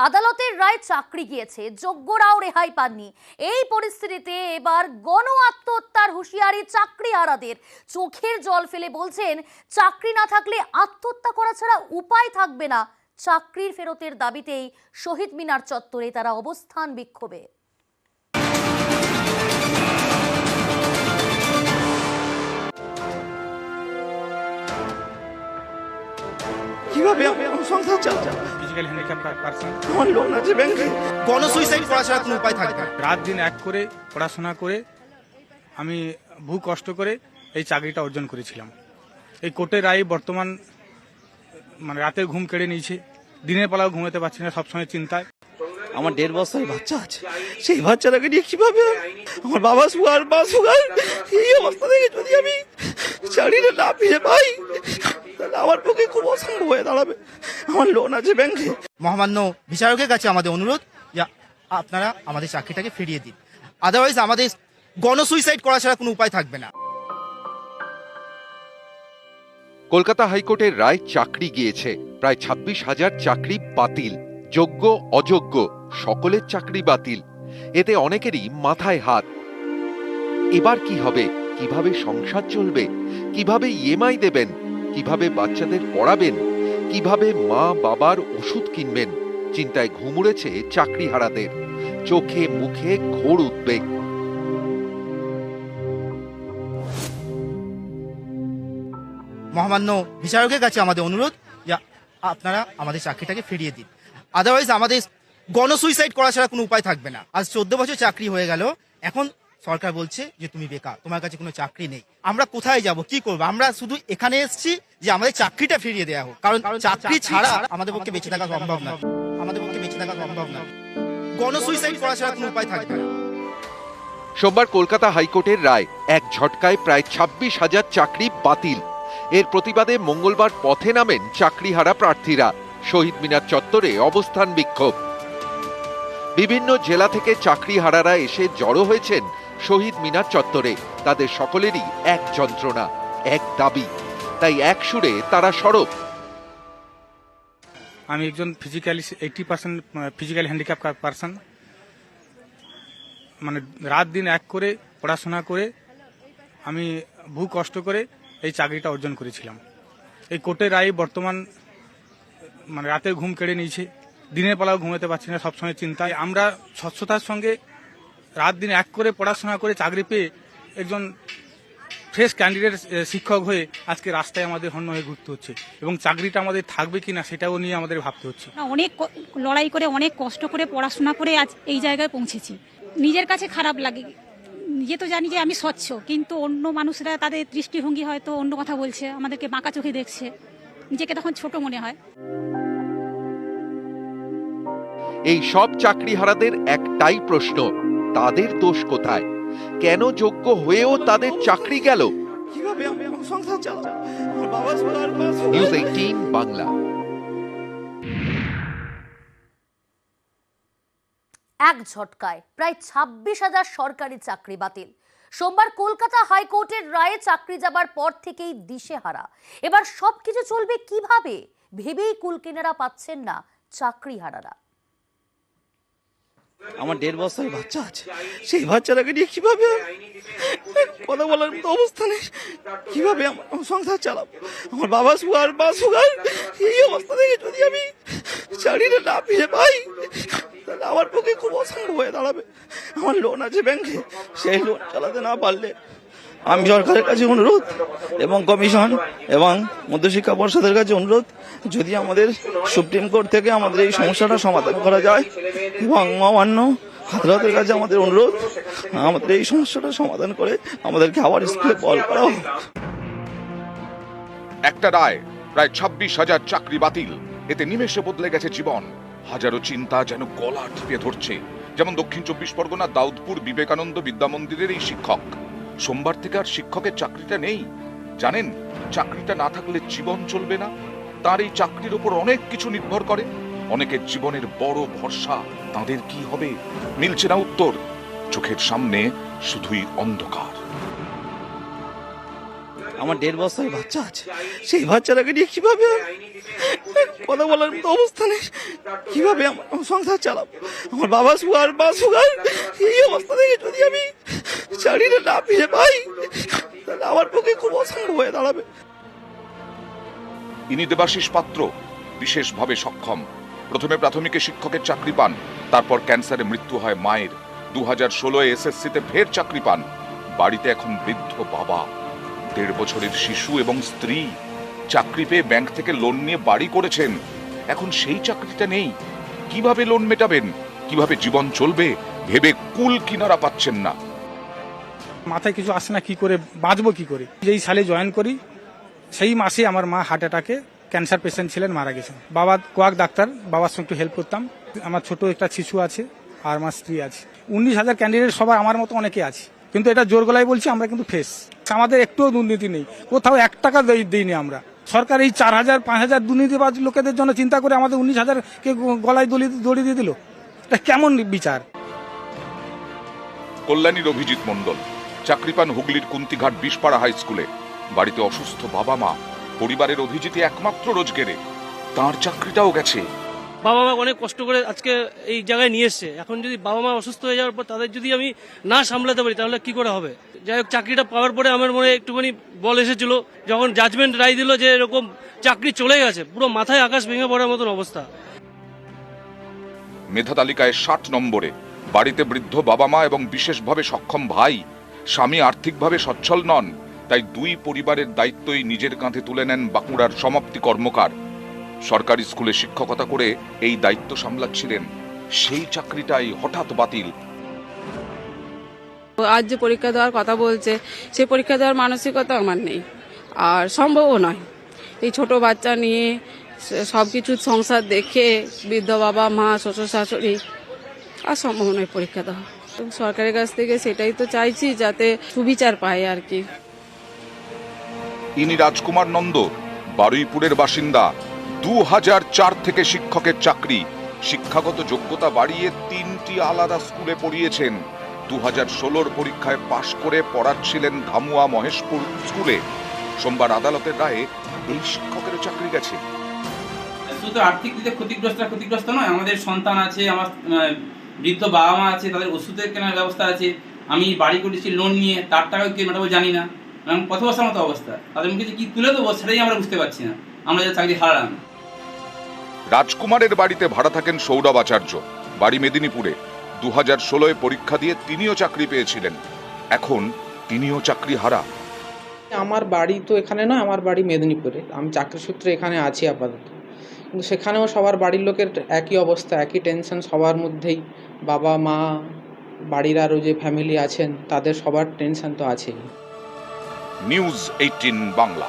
আদালতের রায় চাকরি গিয়েছে, যোগ্যরাও রেহাই পাননি। এই পরিস্থিতিতে এবার গণ আত্মহত্যার হুঁশিয়ারি চাকরিহারাদের। চোখের জল ফেলে বলছেন, চাকরি না থাকলে আত্মহত্যা করা ছাড়া উপায় থাকবে না। চাকরির ফেরতের দাবিতেই শহীদ মিনার চত্বরে তারা অবস্থান বিক্ষোভে। কিভাবে সংসার চালাবো? ফিজিক্যাল হ্যান্ডিক্যাপ পারসন, আমার লোন আছে ব্যাংকে। গণসুইসাইড করা ছাড়া কোনো উপায় থাকবে না। রাত দিন এক করে পড়াশোনা করে আমি বহু কষ্ট করে এই চাকরিটা অর্জন করেছিলাম। এই কোর্টের রায় বর্তমান রাতের ঘুম কেড়ে নিয়েছে। দিনের বেলাও ঘুমাতে পারছি না, সবসময় চিন্তায়। আমার 1.5 বছরের বাচ্চা আছে, সেই বাচ্চাটাকে নিয়ে কিভাবে? আমার বাবা সুগার, মা সুগার। এই অবস্থা থেকে যদি আমি চাকরিটা না ফিরে পাই তাহলে আমার পক্ষে খুব অসম্ভব হয়ে দাঁড়াবে। আমার লোন আছে ব্যাংকে। মহামান্য বিচারকের কাছে আমাদের অনুরোধ যে আপনারা আমাদের চাকরিটাকে ফিরিয়ে দিন, আদারওয়াইজ আমাদের গণসুইসাইড করা ছাড়া কোনো উপায় থাকবে না। কলকাতা হাইকোর্টের রায় চাকরি গিয়েছে। প্রায় 26,000 চাকরি বাতিল। যোগ্য অযোগ্য সকলের চাকরি বাতিল। এতে অনেকেরই মাথায় হাত। এবার কি হবে? কিভাবে সংসার চলবে? কিভাবে ইএমআই দেবেন? কিভাবে বাচ্চাদের পড়াবেন? কিভাবে মা বাবার ওষুধ কিনবেন? চিন্তায় ঘুম উড়েছে চাকরিহারাদের। চোখে মুখে ঘোর উদ্বেগ। মহামান্য বিচারকের কাছে আমাদের অনুরোধ যে আপনারা আমাদের চাকরিটাকে ফিরিয়ে দিন, আদারওয়াইজ আমাদের গণসুইসাইড করা ছাড়া কোনো উপায় থাকবে না। আজ 14 বছর চাকরি হয়ে গেল, এখন সরকার বলছে যে তুমি বেকার, তোমার কাছে কোনো চাকরি নেই। আমরা কোথায় যাব, কি করবো? আমরা শুধু এখানে এসেছি যে আমাদের চাকরিটা ফিরিয়ে দেওয়া হোক, কারণ চাকরি ছাড়া আমাদের পক্ষে বেঁচে থাকা সম্ভব না। আমাদের পক্ষে বেঁচে থাকা সম্ভব না। গণসুইসাইড করা ছাড়া কোনো উপায় থাকবে না। সোমবার কলকাতা হাইকোর্টের রায়, এক ঝটকায় প্রায় 26,000 চাকরি বাতিল। এর প্রতিবাদে মঙ্গলবার পথে নামেন চাকরিহারা প্রার্থীরা। শহীদ মিনার চত্বরে অবস্থান বিক্ষোভ। বিভিন্ন জেলা থেকে চাকরিহারারা এসে জড়ো হয়েছেন শহীদ মিনার চত্বরে। তাদের সকলেরই এক যন্ত্রণা, এক দাবি, তাই এক সুরে তারা সরব। আমি একজন 80% ফিজিক্যাল হ্যান্ডিক্যাপ পারসন। রাত দিন এক করে পড়াশোনা করে আমি বহু কষ্ট করে এই চাকরিটা অর্জন করেছিলাম। এই কোর্টের রায় বর্তমান রাতের ঘুম কেড়ে নিয়েছে। দিনের বেলাও ঘুমাতে পারছি না, সবসময় চিন্তায়। আমরা স্বচ্ছতার সঙ্গে রাত দিন এক করে পড়াশোনা করে চাকরি পেয়ে একজন ফ্রেশ ক্যান্ডিডেট শিক্ষক হয়ে আজকে রাস্তায় আমাদের হন্য হয়ে ঘুরতে হচ্ছে, এবং চাকরিটা আমাদের থাকবে কিনা সেটাও নিয়ে আমাদের ভাবতে হচ্ছে। অনেক লড়াই করে, অনেক কষ্ট করে পড়াশোনা করে আজ এই জায়গায় পৌঁছেছি। নিজের কাছে খারাপ লাগে, নিজে তো জানি যে আমি স্বচ্ছ, কিন্তু অন্য মানুষরা তাদের দৃষ্টিভঙ্গি হয়তো অন্য কথা বলছে, আমাদেরকে বাঁকা চোখে দেখছে, নিজেকে তখন ছোট মনে হয়। এই সব চাকরিহারাদের একটাই প্রশ্ন, তাদের দোষ কোথায়? কেন যোগ্য হয়েও তাদের চাকরি গেল? কিভাবে সংসার চালাবো? আমার বাবা সুগার, মা সুগার। নিউজ 18 বাংলা। এক ঝটকায় প্রায় 26,000 সরকারি চাকরি বাতিল। সোমবার কলকাতা হাইকোর্টের রায়ে চাকরি যাবার পর থেকেই দিশেহারা। এবার সবকিছু চলবে কিভাবে ভেবেই কুলকিনারা পাচ্ছেন না চাকরিহারারা। আমার 1.5 বছরের বাচ্চা আছে, সেই বাচ্চাটাকে নিয়ে কিভাবে? কথা বলার মতো অবস্থা নেই। কিভাবে আমার সংসার চালাবো? আমার বাবা সুগার, মা সুগার। এই অবস্থা থেকে যদি আমি চাকরিটা না ফিরে পাই তাহলে আমার পক্ষে খুব অসম্ভব হয়ে দাঁড়াবে। আমার লোন আছে ব্যাংকে, সেই লোন চালাতে না পারলে আমি সরকারের কাছে অনুরোধ এবং কমিশন এবং মধ্যশিক্ষা পর্ষদের কাছে অনুরোধ, যদি আমাদের সুপ্রিম কোর্ট থেকে আমাদের এই সমস্যাটা সমাধান করা যায়, এবং মহামান্য আদালতের কাছে আমাদের অনুরোধ, আমাদের এই সমস্যাটা সমাধান করে আমাদেরকে আবার স্কুলে বল করা হোক। একটা রায়, প্রায় 26,000 চাকরি বাতিল। এতে নিমেষে বদলে গেছে জীবন। হাজারো চিন্তা যেন গলা টিপে ধরছে। যেমন দক্ষিণ 24 পরগনা দাউদপুর বিবেকানন্দ বিদ্যা মন্দিরের এই শিক্ষক। সোমবার থেকে আর শিক্ষকের চাকরিটা নেই। জানেন, চাকরিটা না থাকলে জীবন চলবে না। তার এই চাকরির উপর অনেক কিছু নির্ভর করে। অনেকের জীবনের বড় ভরসা, তাদের কি হবে? মিলছে না উত্তর। চোখের সামনে শুধুই অন্ধকার। আমার 1.5 বছরের বাচ্চা আছে, সেই বাচ্চাটাকে নিয়ে কিভাবে কথা বলার মতো অবস্থা নেই, কিভাবে আমার সংসার চালাবো। আমার বাবা সুগার, মা সুগার, এই অবস্থা থেকে যদি আমি চাকরিটা না পেয়ে পাই তাহলে আমার পক্ষে খুব অসম্ভব হয়ে দাঁড়াবে। ইনি দেবাশিস পাত্র, বিশেষভাবে সক্ষম। প্রথমে প্রাথমিকে শিক্ষকের চাকরি পান, তারপর ক্যান্সারে মৃত্যু হয় মায়ের। 2016 এসএসসিতে ফের চাকরি পান। বাড়িতে এখন বৃদ্ধ বাবা, 1.5 বছরের শিশু এবং স্ত্রী। চাকরি পেয়ে ব্যাংক থেকে লোন নিয়ে বাড়ি করেছেন, এখন সেই চাকরিটা নেই। কিভাবে লোন মেটাবেন, কিভাবে জীবন চলবে ভেবে কুল কিনারা পাচ্ছেন না। মাথায় কিছু আসে না, কি করে বাঁচবো, কি করে। যেই সালে জয়েন করি সেই মাসে আমার মা হার্ট অ্যাটাকে, ক্যান্সার পেশেন্ট ছিলেন, মারা গেছেন। বাবা কোয়াক ডাক্তার, বাবার সঙ্গে একটু হেল্প করতাম। আমার ছোট একটা শিশু আছে আর আমার স্ত্রী আছে। 19,000 ক্যান্ডিডেট সবাই আমার মতো অনেকে আছে, কিন্তু এটা জোর গলায় বলছি, আমরা কিন্তু ফেস। আমাদের একটুও দুর্নীতি নেই, কোথাও 1 টাকা দিইনি আমরা। সরকার এই 4,000 5,000 দুর্নীতিবাজ লোকেদের জন্য চিন্তা করে আমাদের 19,000-কে গলায় দড়ি দিয়ে দিল। এটা কেমন বিচার? কল্যাণীর অভিজিৎ মণ্ডল চাকরি পান হুগলির কুন্তিঘাট বিষপাড়া হাই স্কুলে। বাড়িতে অসুস্থ বাবা মা, পরিবারের অভিজিৎই একমাত্র রোজগেরে। তার চাকরিটাও গেছে। বাবা মা অনেক কষ্ট করে আজকে এই জায়গায় নিয়ে এসছে। এখন যদি বাবা মা অসুস্থ হয়ে যাওয়ার পর তাদের যদি আমি না সামলাতে পারি তাহলে কি করে হবে। যাই হোক, চাকরিটা পাওয়ার পরে আমার মনে একটুখানি বল এসেছিল, যখন জাজমেন্ট রায় দিল যে এরকম চাকরি চলে গেছে, পুরো মাথায় আকাশ ভেঙে পড়ার মতন অবস্থা। মেধা তালিকায় 60 নম্বরে। বাড়িতে বৃদ্ধ বাবা মা এবং বিশেষভাবে সক্ষম ভাই। স্বামী আর্থিকভাবে সচ্ছল নন, তাই 2 পরিবারের দায়িত্বই নিজের কাঁধে তুলে নেন বাঁকুড়ার সমাপ্তি কর্মকার। সরকারি স্কুলে শিক্ষকতা করে এই দায়িত্ব সামলাচ্ছিলেন, সেই চাকরিটাই হঠাৎ বাতিল। আজ যে পরীক্ষা দেওয়ার কথা বলছে, সেই পরীক্ষা দেওয়ার মানসিকতা আমার নেই, আর সম্ভবও নয়। এই ছোট বাচ্চা নিয়ে সবকিছু সংসার দেখে বৃদ্ধ বাবা মা শ্বশুর শাশুড়ি, আর সম্ভব নয় পরীক্ষা দেওয়া। সরকারের কাছ থেকে সেটাই তো চাইছি, যাতে সুবিচার পায় আর কি। ইনি রাজকুমার নন্দ, বারুইপুরের বাসিন্দা। 2004 থেকে শিক্ষকের চাকরি। শিক্ষাগত যোগ্যতা বাড়িয়ে 3টি আলাদা স্কুলে পড়িয়েছেন। 2016 পরীক্ষায় পাশ করে পড়াচ্ছিলেন ধামুয়া মহেশপুর স্কুলে। সোমবার আদালতের রায়ে এই শিক্ষকেরও চাকরি গেছে। শুধু আর্থিক দিকে ক্ষতিগ্রস্ত নয়, আমাদের সন্তান আছে, আমার বৃদ্ধ বাবা মা আছে, তাদের ওষুধের কেনার ব্যবস্থা আছে। আমি বাড়ি করেছি লোন নিয়ে, তার টাকাও কে মেটাবো জানি না। পথ বসার মতো অবস্থা, তাদের মুখে যে কি তুলে দেবো সেটাই আমরা বুঝতে পারছি না। আমরা যে চাকরি হারালাম। রাজকুমারের বাড়িতে ভাড়া থাকেন সৌরভ আচার্য, বাড়ি মেদিনীপুরে। 2016 পরীক্ষা দিয়ে তিনিও চাকরি পেয়েছিলেন, এখন তিনিও চাকরি হারা। আমার বাড়ি তো এখানে নয়, আমার বাড়ি মেদিনীপুরে। আমি চাকরি সূত্রে এখানে আছি আপাতত, কিন্তু সেখানেও সবার বাড়ির লোকের একই অবস্থা, একই টেনশন সবার মধ্যেই। বাবা মা, বাড়ির আরও যে ফ্যামিলি আছেন তাদের সবার টেনশন তো আছেই। নিউজ 18 বাংলা।